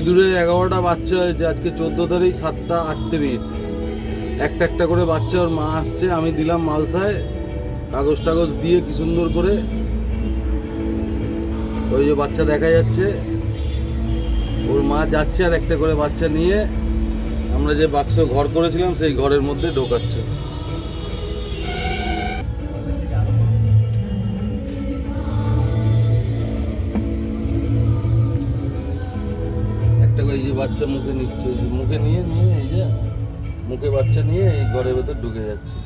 ইঁদুরের 11টা বাচ্চা হয়েছে আজকে 14 তারিখ 7:38। একটা একটা করে বাচ্চা ওর মা আসছে, আমি দিলাম মালসায় কাগজ টাগজ দিয়ে কি সুন্দর করে। ওই যে বাচ্চা দেখা যাচ্ছে, ওর মা যাচ্ছে আর একটা করে বাচ্চা নিয়ে আমরা যে বাক্স ঘর করেছিলাম সেই ঘরের মধ্যে ঢোকাচ্ছে। একটা করে এই যে বাচ্চা মুখে নিচ্ছে, মুখে নিয়ে এই যে মুখে বাচ্চা নিয়ে এই ঘরের ভেতর ঢুকে যাচ্ছে।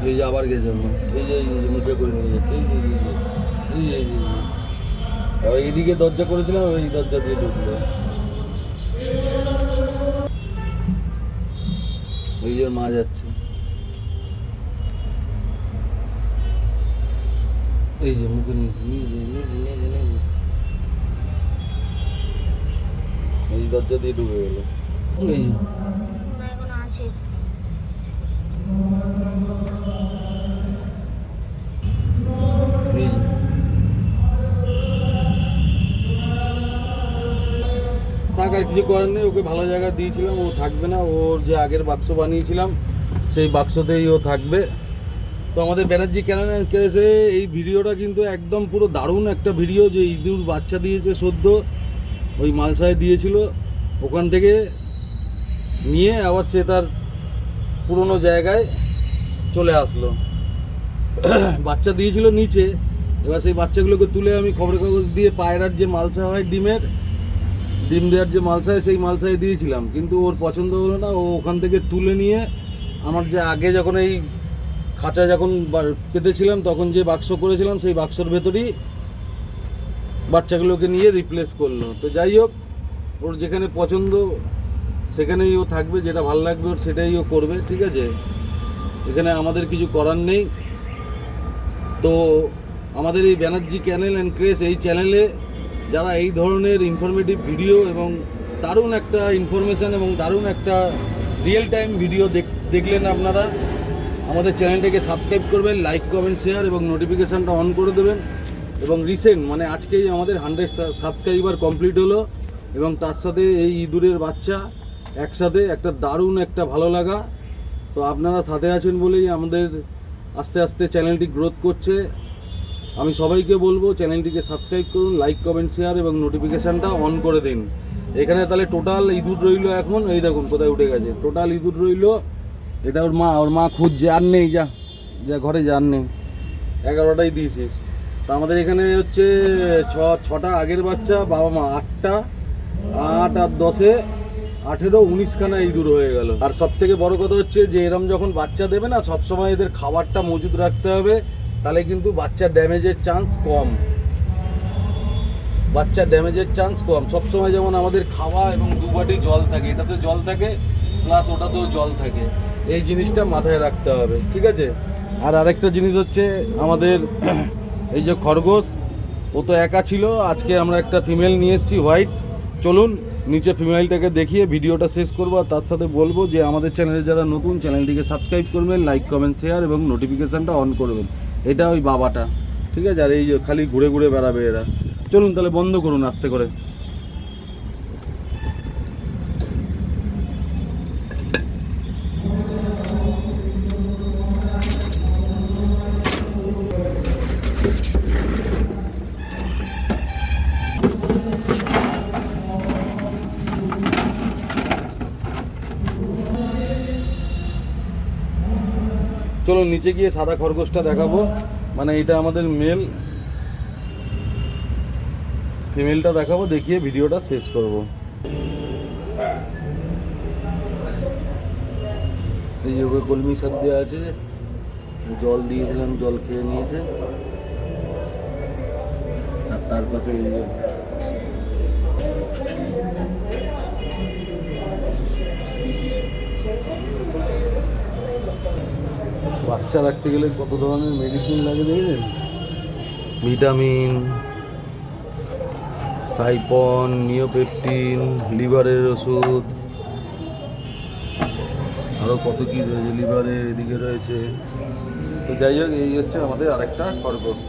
এই যে আবার গেছে, এই যে মুখে করে নিয়ে যাচ্ছে, এই যে আর এইদিকে দরজা করেছিলাম, এই দরজা দিয়ে ঢুকলো। এই যে মা যাচ্ছে, এই যে মুখে এই দরজা দিয়ে ঢুকে গেল। এই থাক, আর কিছু করার নেই। ওকে ভালো জায়গা দিয়েছিলাম, ও থাকবে না। ওর যে আগের বাক্স বানিয়েছিলাম সেই বাক্সতেই ও থাকবে। তো আমাদের ব্যানার্জি ক্যানেল অ্যান্ড ক্রেসে এই ভিডিওটা কিন্তু একদম পুরো দারুণ একটা ভিডিও, যে ইঁদুর বাচ্চা দিয়েছে সদ্য, ওই মালসায় দিয়েছিল, ওখান থেকে নিয়ে আবার সে তার পুরনো জায়গায় চলে আসলো। বাচ্চা দিয়েছিল নিচে, এবার সেই বাচ্চাগুলোকে তুলে আমি খবরের কাগজ দিয়ে পায়রার যে মালসা হয়, ডিম দেওয়ার যে মালসায়, সেই মালসায় দিয়েছিলাম, কিন্তু ওর পছন্দ হলো না। ও ওখান থেকে তুলে নিয়ে আমার যে আগে যখন এই খাঁচা যখন পেতেছিলাম তখন যে বাক্স করেছিলাম সেই বাক্সর ভেতরই বাচ্চাগুলোকে নিয়ে রিপ্লেস করলো। তো যাই হোক, ওর যেখানে পছন্দ সেখানেই ও থাকবে, যেটা ভালো লাগবে ওর সেটাই ও করবে, ঠিক আছে? এখানে আমাদের কিছু করার নেই। তো আমাদের এই ব্যানার্জি ক্যানেল অ্যান্ড ক্রেস এই চ্যানেলে যারা এই ধরনের ইনফরমেটিভ ভিডিও এবং দারুণ একটা ইনফরমেশান এবং দারুণ একটা রিয়েল টাইম ভিডিও দেখলেন, আপনারা আমাদের চ্যানেলটাকে সাবস্ক্রাইব করবেন, লাইক কমেন্ট শেয়ার এবং নোটিফিকেশানটা অন করে দেবেন। এবং রিসেন্ট মানে আজকেই আমাদের 100 সাবস্ক্রাইবার কমপ্লিট হলো, এবং তার সাথে এই ইঁদুরের বাচ্চা একসাথে একটা দারুণ একটা ভালো লাগা। তো আপনারা সাথে আছেন বলেই আমাদের আস্তে আস্তে চ্যানেলটি গ্রোথ করছে। আমি সবাইকে বলবো চ্যানেলটিকে সাবস্ক্রাইব করুন, লাইক কমেন্ট শেয়ার এবং নোটিফিকেশানটা অন করে দিন। এখানে তাহলে টোটাল ইঁদুর রইলো এখন, এই দেখুন কোথায় উঠে গেছে, টোটাল ইঁদুর রইলো। এটা ওর মা খুঁজছে, আর নেই, যা ঘরে যা, আর নেই। 11টাই দিয়েছিস। তা আমাদের এখানে হচ্ছে 6টা আগের বাচ্চা, বাবা মা 8টা, 8 আর 10-এ 18, 19খানা ইঁদুর হয়ে গেল। আর সব থেকে বড় কথা হচ্ছে যে এরম যখন বাচ্চা দেবে না, সবসময় এদের খাবারটা মজুদ রাখতে হবে, তাহলে কিন্তু বাচ্চা ড্যামেজের চান্স কম। সবসময় যেমন আমাদের খাওয়া এবং 2 বাটি জল থাকে, এটাতে জল থাকে প্লাস ওটাতেও জল থাকে, এই জিনিসটা মাথায় রাখতে হবে, ঠিক আছে? আর আরেকটা জিনিস হচ্ছে আমাদের এই যে খরগোশ, ও তো একা ছিল, আজকে আমরা একটা ফিমেল নিয়ে এসেছি হোয়াইট। চলুন নিচে ফিমেলটাকে দেখিয়ে ভিডিওটা শেষ করবো, আর তার সাথে বলবো যে আমাদের চ্যানেলে যারা নতুন, চ্যানেলটিকে সাবস্ক্রাইব করবেন, লাইক কমেন্ট শেয়ার এবং নোটিফিকেশানটা অন করবেন। এটা ওই বাবাটা, ঠিক আছে? আর এই যে খালি ঘুরে ঘুরে বেড়াবে এরা। চলুন তাহলে বন্ধ করুন আস্তে করে। চলো নিচে গিয়ে সাদা খরগোশটা দেখাবো, মানে এটা আমাদের মেল, ফিমেলটা দেখাবো, দেখিয়ে ভিডিওটা শেষ করব। এই যে ওকে কলমি শাক দেওয়া আছে, জল দিয়েছিলাম, জল খেয়ে নিয়েছে। আর তার পাশে এই যে বাচ্চা রাখতে গেলে কত ধরনের মেডিসিন লাগে দেখেছেন, ভিটামিন, সাইপন, নিওপেপটিন, লিভারের ওষুধ, আরও কত কী রয়েছে, লিভারের এদিকে রয়েছে। তো যাই হোক, এই হচ্ছে আমাদের আরেকটা খরগোশ।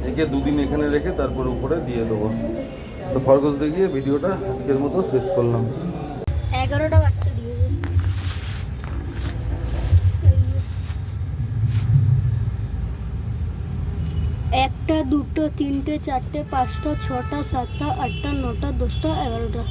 একে দুদিন এখানে রেখে তারপর উপরে দিয়ে দেবো। তো খরগোশ দেখিয়ে ভিডিওটা আজকের মতো শেষ করলাম। 11টা বাচ্চা দিয়েছে। একটা, দুটো, তিনটে, চারটে, পাঁচটা, ছটা, সাতটা, আটটা, নটা, 10টা, 11টা।